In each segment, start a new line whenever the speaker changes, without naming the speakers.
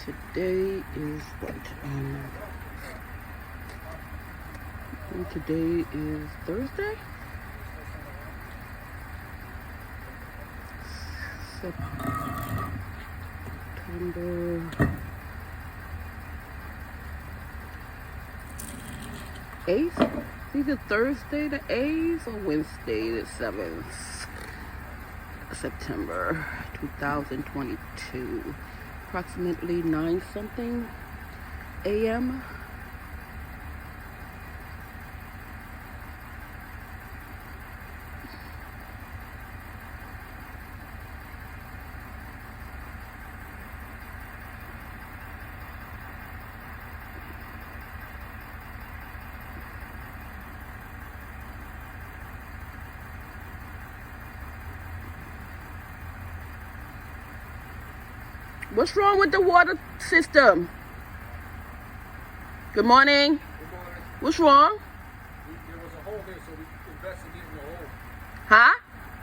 Today is what? Today is Thursday? September 8th? It's either Thursday the 8th or Wednesday the 7th. September 2022. Approximately 9 something a.m. What's wrong with the water system? Good morning.
Good morning.
What's wrong?
There was a hole here, so we investigating the hole.
Huh?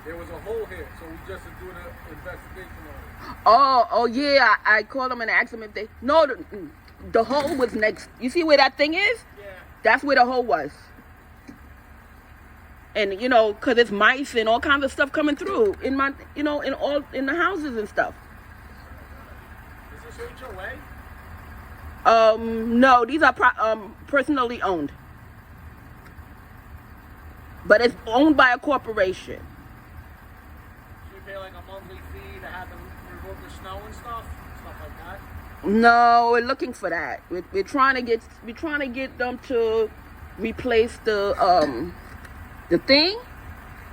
There was a hole here, so we just doing an investigation on it.
Oh yeah. I called them and asked them if they. No, the hole was next. You see where that thing is?
Yeah.
That's where the hole was. And cause it's mice and all kinds of stuff coming through in my, in the houses and stuff.
Is this HOA?
No, these are personally owned. But it's owned by a corporation.
So you pay like a monthly fee to have them remove the snow and stuff like that?
No, we're looking for that. We're trying to get them to replace the thing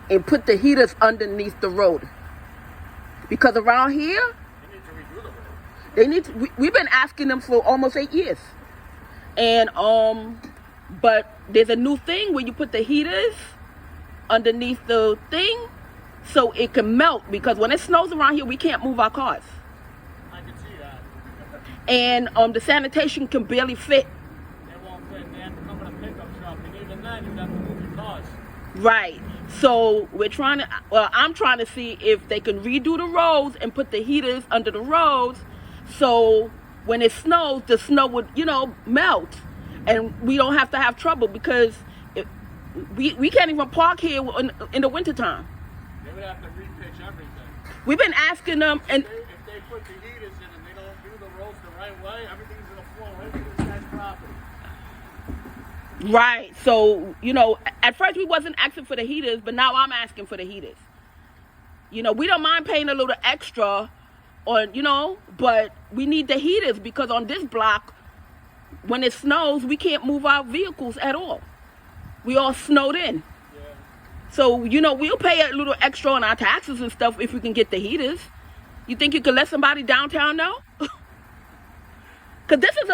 and put the heaters underneath the road. Because around here,
They need to redo the road.
we've been asking them for almost 8 years. And but there's a new thing where you put the heaters underneath the thing so it can melt, because when it snows around here we can't move our cars.
I can see that.
And the sanitation can barely fit.
They won't fit. They have to come with a pickup truck, and even then you'd have to move your cars.
Right. So I'm trying to see if they can redo the roads and put the heaters under the roads, so when it snows, the snow would, melt, and we don't have to have trouble, because we can't even park here in the wintertime.
They would have to repitch everything.
We've been asking them, and
If they put the heaters in and they don't do the roads the right way, everything's gonna flow right into this guy's property.
right. So at first we wasn't asking for the heaters, but now I'm asking for the heaters. We don't mind paying a little extra, but we need the heaters, because on this block, when it snows, we can't move our vehicles at all. We all snowed in.
Yeah.
So, we'll pay a little extra on our taxes and stuff if we can get the heaters. You think you could let somebody downtown know? Because this is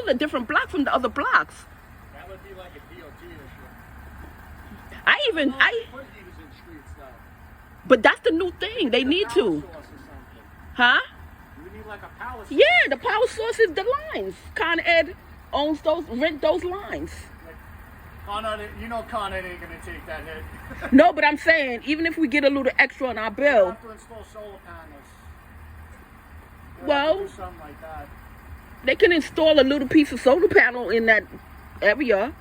a different block from the other blocks.
That would be like a DOT issue.
I
Put heaters in streets though.
but that's the new thing. They need
Power
to.
source or something.
Huh?
You would need like a power source.
Yeah, the power source is the lines. Con Ed rent those lines.
Like, Con Ed, Con Ed ain't gonna take that hit.
No, but I'm saying, even if we get a little extra on our
You
bill,
have to install solar panels. You
Well-
have to do something like that.
they can install a little piece of solar panel in that area,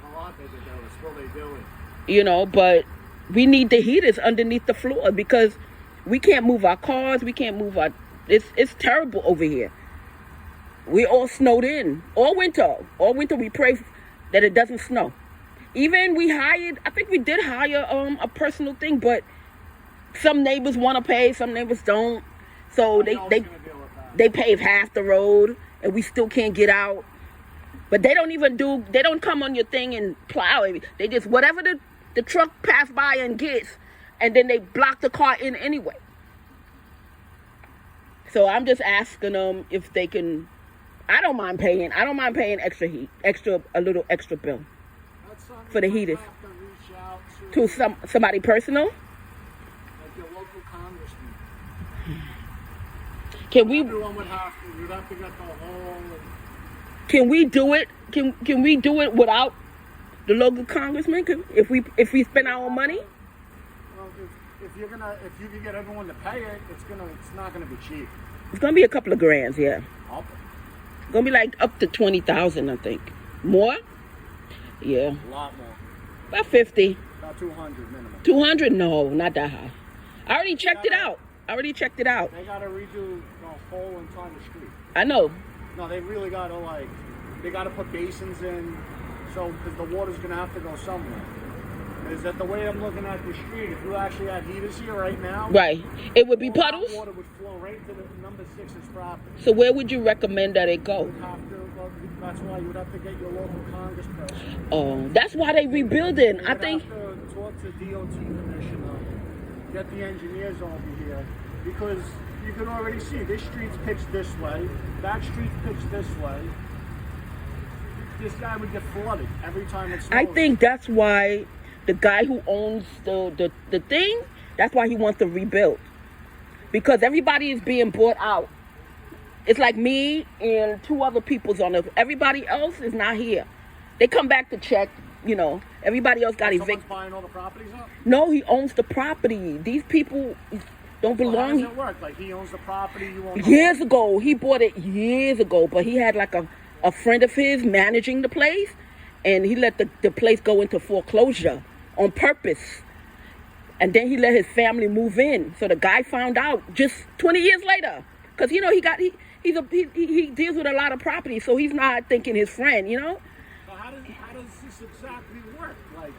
A lot they could do. It's what they do it.
but we need the heaters underneath the floor, because we can't move our cars, we can't move it's terrible over here. We all snowed in all winter. All winter we pray that it doesn't snow. Even I think we did hire a personal thing, but some neighbors want to pay, some neighbors don't. So
Who else
they
gonna deal with that?
they pave half the road and we still can't get out. But they don't come on your thing and plow it. They just, whatever the truck pass by and gets, and then they block the car in anyway. So I'm just asking them if they can. I don't mind paying a little extra bill
That's something
for the
you might
heaters.
have to reach out
To somebody personal.
like your local congressman.
Can we
Everyone would have to. You'd have to get the whole.
can we do it? Can we do it without the local congressman? If we spend our own money?
Well, if you can get everyone to pay it, it's not gonna be cheap.
It's gonna be a couple of grands, yeah.
Up.
It's gonna be like up to 20,000, I think. More? Yeah,
A lot more.
about 50.
About 200 minimum.
200? No, not that high. I already checked it out.
They gotta redo the whole entire street.
I know.
No, they really gotta they gotta put basins in, so because the water's gonna have to go somewhere. Is that the way I'm looking at the street? If you actually had heaters here right now,
Right. It would be
all that
puddles.
water would flow right to the number 6's property.
So where would you recommend that it
You
go?
would have to, well, that's why you would have to get your local congressperson.
Oh, that's why they rebuilding.
You
I
would
think.
have to talk to DOT commissioner, get the engineers over here, because you can already see this street's pitched this way, that street's pitched this way. This guy would get flooded every time it snows.
I think that's why the guy who owns the thing, that's why he wants to rebuild. Because everybody is being bought out. It's like me and 2 other people's on it. Everybody else is not here. They come back to check, you know. Everybody else got
Someone's
evicted.
buying all the properties up?
No, he owns the property. These people don't
Well, how
belong.
does it work? Like he owns the property, you own the
Years ago, he bought it years ago, but he had like a friend of his managing the place, and he let the place go into foreclosure on purpose. And then he let his family move in. So the guy found out just 20 years later, because you know he deals with a lot of property, so he's not thinking his friend, you know.
So how does this exactly work? Like,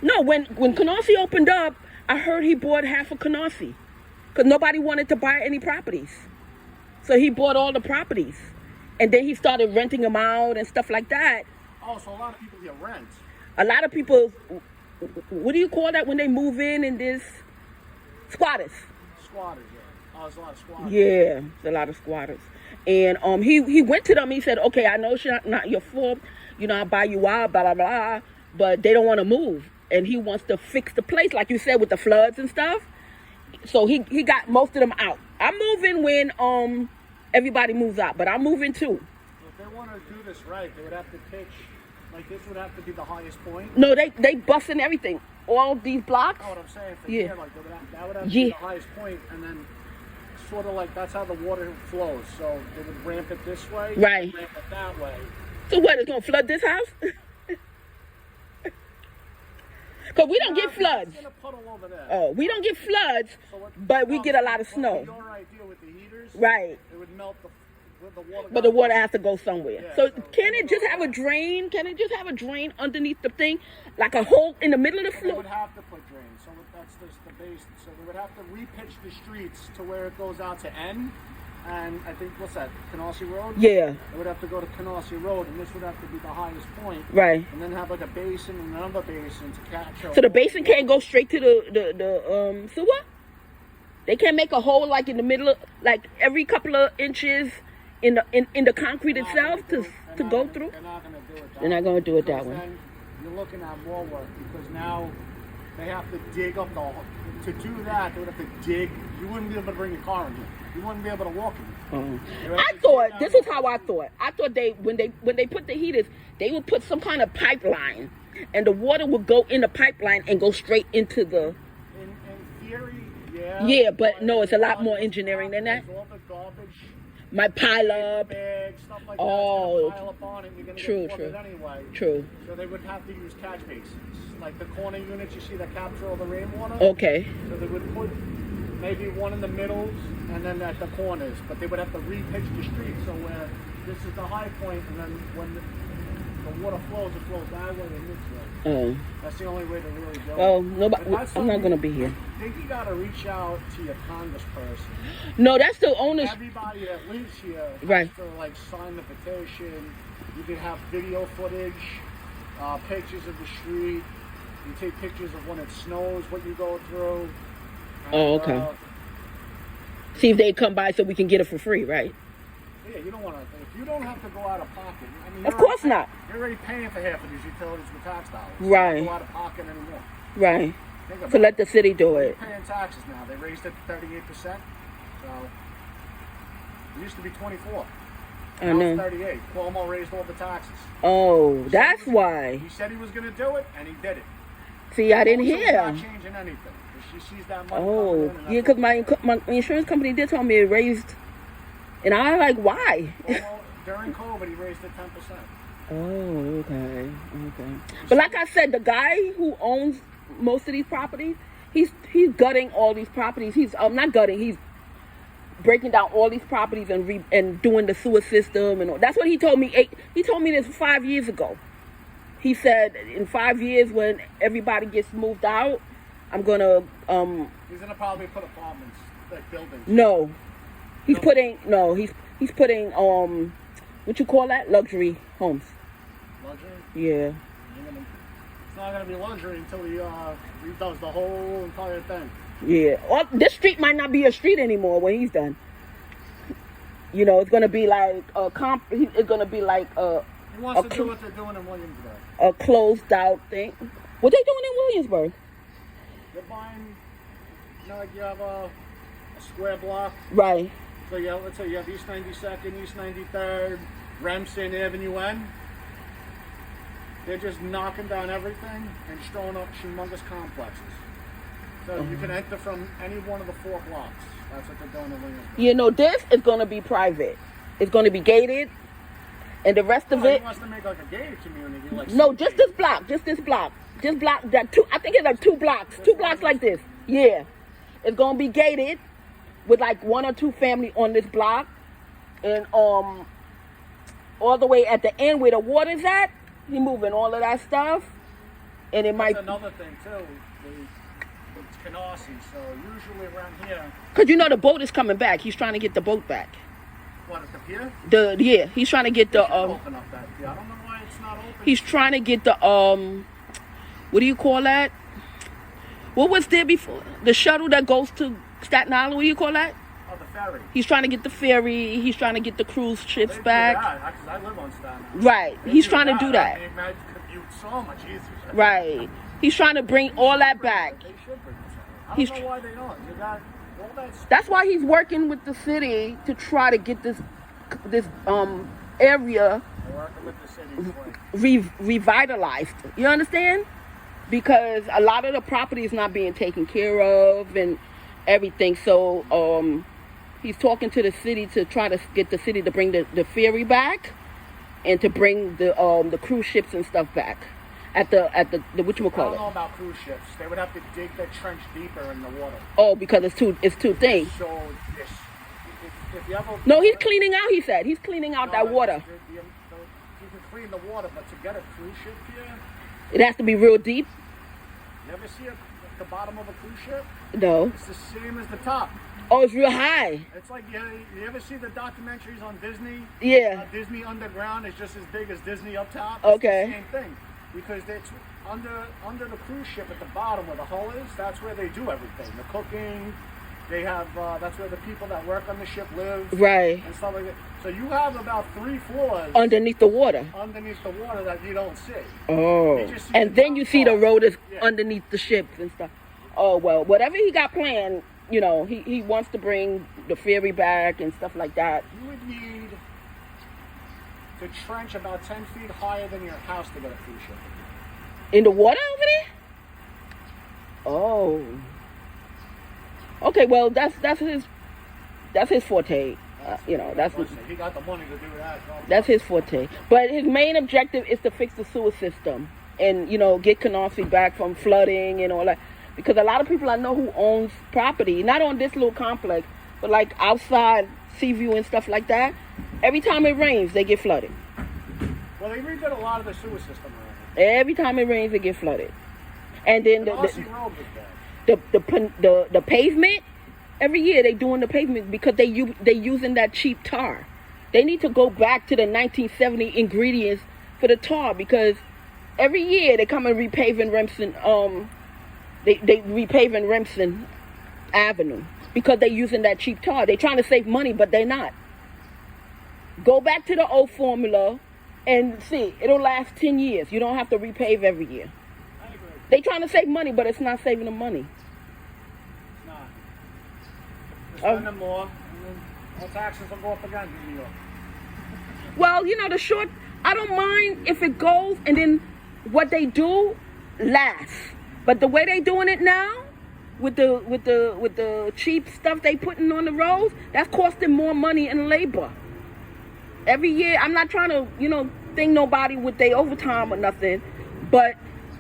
No, when Canarsie opened up, I heard he bought half of Canarsie, because nobody wanted to buy any properties. So he bought all the properties, and then he started renting them out and stuff like that.
oh, so a lot of people get rent.
A lot of people, what do you call that when they move in and there's squatters?
Squatters, yeah. Oh, there's a lot of squatters.
Yeah, there's a lot of squatters. And he went to them. He said, okay, I know it's not your fault. You know, I'll buy you out, blah, blah, blah. But they don't want to move. And he wants to fix the place, like you said, with the floods and stuff. So he got most of them out. I'm moving when everybody moves out, but I'm moving too.
If they want to do this right, they would have to pitch, like this would have to be the highest point.
No, they busting everything. All these blocks.
Oh, what I'm saying, for
Yeah.
here, like that would have to
Yeah.
be the highest point, and then sort of like that's how the water flows. So they would ramp it this way,
Right.
ramp it that way.
So what, it's going to flood this house? Because we don't get floods.
It's in a puddle over there.
Oh, we don't get floods,
So what-
but we get a lot of
well,
snow.
Your idea with the heaters,
Right.
it would melt the water.
But the water has to go somewhere.
Yeah,
So
so-
can it just have a drain? Can it just have a drain underneath the thing? Like a hole in the middle of the
They
floor?
would have to put drains, so that's just the base. So they would have to repitch the streets to where it goes out to N, and I think what's that, Canarsie Road?
Yeah,
It would have to go to Canarsie Road, and this would have to be the highest point,
right.
and then have like a basin and another basin to capture.
So the basin can't go straight to the sewer? They can't make a hole like in the middle of, like every couple of inches in the concrete
They're not
itself
gonna do
to
it-
to
they're
go
not
through?
They're not going to do it.
They're not gonna do it that
Because
way.
Then you're looking at more work because now they have to dig up the. To do that, they would have to dig. You wouldn't be able to bring your car in here. You wouldn't be able to walk in here. They would have
I
to
thought
dig out
this is how I thought. I thought when they put the heaters, they would put some kind of pipeline, and the water would go in the pipeline and go straight into the.
In theory, yeah.
Yeah, but no, it's a lot more engineering than that.
All the garbage,
My pile up.
bags, stuff like
Oh,
that. Pile up on it. You're gonna
true,
get flooded
true.
anyway.
True.
So they would have to use catch basins, like the corner units you see that capture all the rainwater.
Okay.
So they would put maybe one in the middles and then at the corners, but they would have to repitch the street so where this is the high point, and then when the water flows, it flows that way and this way.
Oh.
That's the only way to really do it.
Well, nobody.
But that's
I'm not
something-
gonna be here.
I think you gotta reach out to your congressperson.
No, that's the owner's.
Everybody that lives here has
Right.
to like sign the petition. You can have video footage, pictures of the street. You take pictures of when it snows, what you go through.
Oh,
And,
okay. See if they come by so we can get it for free, right?
Yeah, you don't want to. If you don't have to go out of pocket, I mean,
Of
you're
course
already-
not.
You're already paying for half of these utilities with tax dollars.
Right.
You don't go out of pocket anymore.
Right.
Think about
To let the city do
You're
it.
paying taxes now. They raised it to 38%. So it used to be 24.
I
Now it's
know.
38. Cuomo raised all the taxes.
Oh, that's why.
He said he was going to do it, and he did it.
See, I didn't
So we're
hear.
not changing anything. She sees that money
Oh,
coming in. And
yeah, because my insurance company did tell me it raised, and I was like, why?
well, during COVID, he raised it 10%.
Oh, okay. But like I said, the guy who owns most of these properties, he's gutting all these properties. He's not gutting. He's breaking down all these properties and doing the sewer system and all. That's what he told me. He told me this 5 years ago. He said in 5 years when everybody gets moved out, I'm gonna
He's gonna probably put apartments, like buildings.
No, he's putting what you call that, luxury homes.
Luxury?
Yeah.
It's not gonna be luxury until he redoes the whole entire thing.
Yeah. This street might not be a street anymore when he's done. You know, it's gonna be like it's gonna be like
He wants to do what they're doing in Williamsburg.
a closed out thing. What they doing in Williamsburg?
They're buying, like you have a square block.
Right.
So let's say you have East 92nd, East 93rd, Remsen, Avenue N. They're just knocking down everything and throwing up humongous complexes. So you can enter from any one of the 4 blocks. That's what they're doing in Williamsburg.
You know, this is gonna be private. It's gonna be gated, and the rest of it.
He wants to make like a gated community. Like
No, just this block. Just block that two. I think it's like 2 blocks. 2 blocks like this. Yeah, it's gonna be gated with like 1 or 2 family on this block, and all the way at the end where the water's at, he moving all of that stuff, and it might.
That's another thing too. It's Canarsie, so usually around here.
Cause you know the boat is coming back. He's trying to get the boat back.
What, at the pier?
He's trying to get the
Open up that pier. I don't know why it's not open.
He's trying to get the what do you call that? What was there before? The shuttle that goes to Staten Island. What do you call that?
Oh, the ferry.
He's trying to get the ferry. He's trying to get the cruise ships
They do
back.
that, 'cause I live on Staten Island.
Right.
They
He's trying to do that.
It made commute so much easier.
Right. He's trying to bring all that back.
They should bring this up. I
He's
don't know why they don't. You got all that space.
That's why he's working with the city to try to get this area
They're working with the city.
revitalized. You understand? Because a lot of the property is not being taken care of and everything. So he's talking to the city to try to get the city to bring the ferry back and to bring the cruise ships and stuff back at the what you
I
call
don't
it.
know about cruise ships. They would have to dig their trench deeper in the water.
Oh, because it's too things.
So if you ever
No, he's cleaning out. He said he's cleaning out that water.
You can clean the water, but to get a cruise ship here,
It has to be real deep.
you ever see the bottom of a cruise ship?
No.
It's the same as the top.
Oh, it's real high.
It's like you ever see the documentaries on Disney?
Yeah.
Disney Underground is just as big as Disney up top. It's
Okay.
the same thing, because it's under the cruise ship at the bottom where the hull is. That's where they do everything. The cooking. They have that's where the people that work on the ship live.
Right.
And stuff like that. So you have about 3 floors
Underneath the water.
underneath the water that you don't see.
Oh.
You just see
And
the
then you
top
see the
part.
road is
Yeah.
underneath the ships and stuff. Oh, well, whatever he got planned, you know, he wants to bring the ferry back and stuff like that.
You would need to trench about 10 feet higher than your house to get a cruise ship.
In the water over there? Oh. Okay, well, that's his forte. You know,
He got the money to do that.
that's his forte. But his main objective is to fix the sewer system and, you know, get Canarsie back from flooding and all that. Because a lot of people I know who owns property, not on this little complex, but like outside Seaview and stuff like that, every time it rains, they get flooded.
Well, they redid a lot of the sewer system around
Every time it rains, they get flooded. And then
here.
the
Aussie Road was bad.
the pavement, every year they doing the pavement because they using that cheap tar. They need to go back to the 1970 ingredients for the tar, because every year they come and repaving Remsen they repaving Remsen Avenue because they're using that cheap tar. They're trying to save money, but they're not. Go back to the old formula and see, it'll last 10 years. You don't have to repave every year.
I agree.
They trying to save money, but it's not saving them money.
It's not. They're spending more, and then all taxes will go up again in New York.
Well, you know, I don't mind if it goes and then what they do lasts. But the way they doing it now, with the cheap stuff they putting on the roads, that's costing more money in labor. Every year, I'm not trying to, thing nobody with their overtime or nothing, but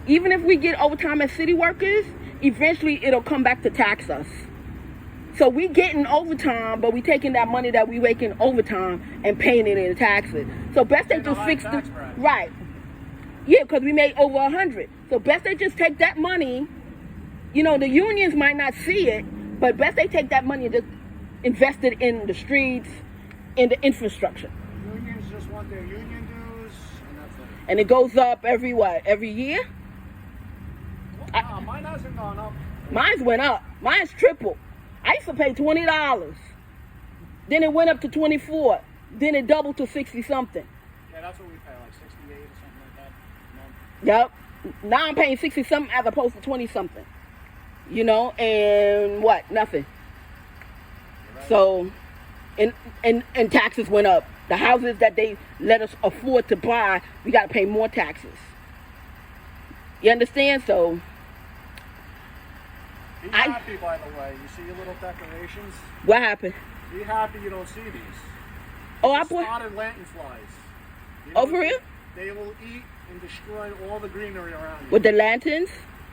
even if we get overtime as city workers, eventually it'll come back to tax us. So we getting overtime, but we taking that money that we making overtime and paying it in taxes. So best they just fix the right. Yeah, because we made over 100. So best they just take that money. The unions might not see it, but best they take that money and just invest it in the streets, in the infrastructure.
Unions just want their union dues, and that's it.
And it goes up every year?
Well, mine hasn't gone up.
Mine's went up. Mine's triple. I used to pay $20. Then it went up to $24. Then it doubled to 60 something.
Yeah, that's what we pay, like 68 or something like that.
Yep. Now I'm paying 60 something as opposed to 20 something. And what? Nothing. Right. So, and taxes went up. The houses that they let us afford to buy, we got to pay more taxes. You understand? So,
be happy, by the way. You see your little decorations?
What happened?
Be happy you don't see these.
Oh, I bought
spotted lanternflies.
For real?
They will eat and destroy all the greenery around you.
With the lanterns?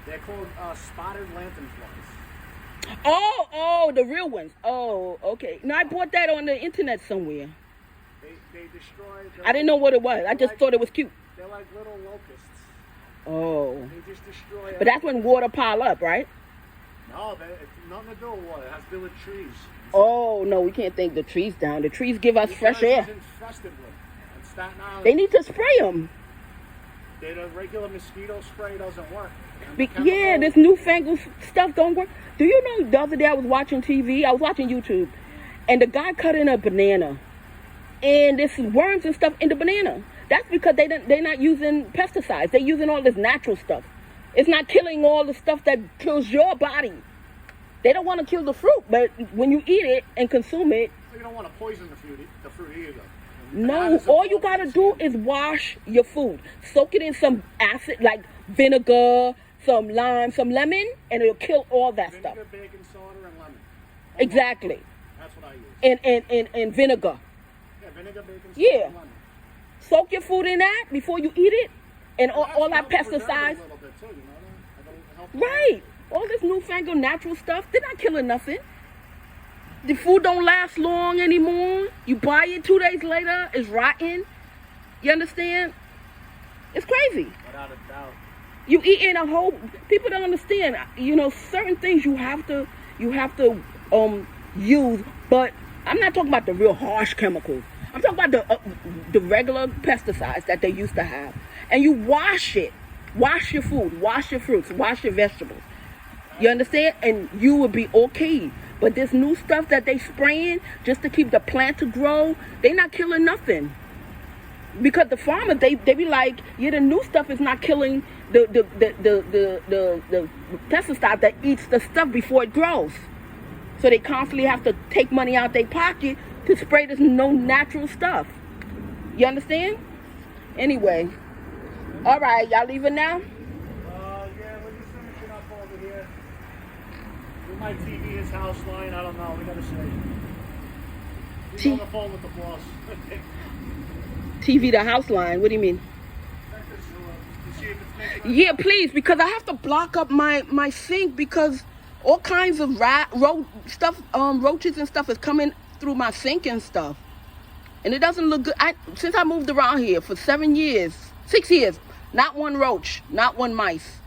They're called spotted lanternflies.
Oh, the real ones. Oh, okay. No, I bought that on the internet somewhere.
They destroy.
I didn't know what it was. I just thought it was cute.
They're like little locusts.
Oh.
They just destroy.
But that's when water pile up, right?
No, it's nothing to do with water. It has to do with trees.
Oh, no, we can't take the trees down. The trees give us fresh air.
Infested with. And Staten Island,
they need to spray them.
The regular mosquito spray doesn't work.
Yeah, this newfangled stuff don't work. Do you know the other day I was watching TV? I was watching YouTube. And the guy cut in a banana. And there's worms and stuff in the banana. That's because they're not using pesticides. They're using all this natural stuff. It's not killing all the stuff that kills your body. They don't want to kill the fruit, but when you eat it and consume it...
So you don't want to poison the fruit either.
No, all you got to do is wash your food. Soak it in some acid, like vinegar, some lime, some lemon, and it'll kill all that stuff.
Vinegar, baking soda, and lemon.
Exactly.
That's what I use.
And vinegar.
Yeah, vinegar, baking soda,
yeah.
and lemon.
Soak your food in that before you eat it. And all that pesticides. Right. All this newfangled natural stuff, they're not killing nothing. The food don't last long anymore. You buy it 2 days later, it's rotten. You understand? It's crazy.
Without a doubt.
You eating a whole... People don't understand. Certain things you have to use. But I'm not talking about the real harsh chemicals. I'm talking about the regular pesticides that they used to have. And you wash it. Wash your food. Wash your fruits. Wash your vegetables. You understand? And you will be okay. But this new stuff that they spraying just to keep the plant to grow, they not killing nothing. Because the farmers, they be like, yeah, the new stuff is not killing the pesticide that eats the stuff before it grows. So they constantly have to take money out their pocket to spray this no natural stuff. You understand? Anyway. All right, y'all leaving now?
Yeah, we're just finishing up over here. We might TV his house line. I don't know. We gotta see. He's on the phone with the boss.
TV the house line. What do you mean? Yeah, please, because I have to block up my sink because all kinds of roaches and stuff is coming through my sink and stuff, and it doesn't look good. Since I moved around here for 6 years, not one roach, not one mice.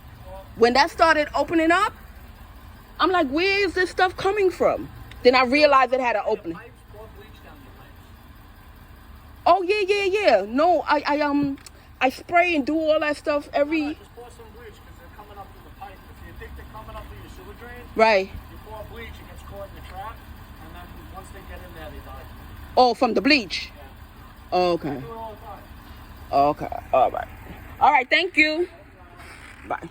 When that started opening up, I'm like, where is this stuff coming from? Then I realized it had an opening. Oh yeah. No, I spray and do all that stuff every.
Just pour some bleach because they're coming up through the pipe. If you think they're coming up through your sewer drain,
right.
You pour bleach, it gets caught in the trap, and then once they get in there, they die.
Oh, from the bleach.
Yeah.
Okay.
They do it all the time.
Okay. All right. Thank you. Bye.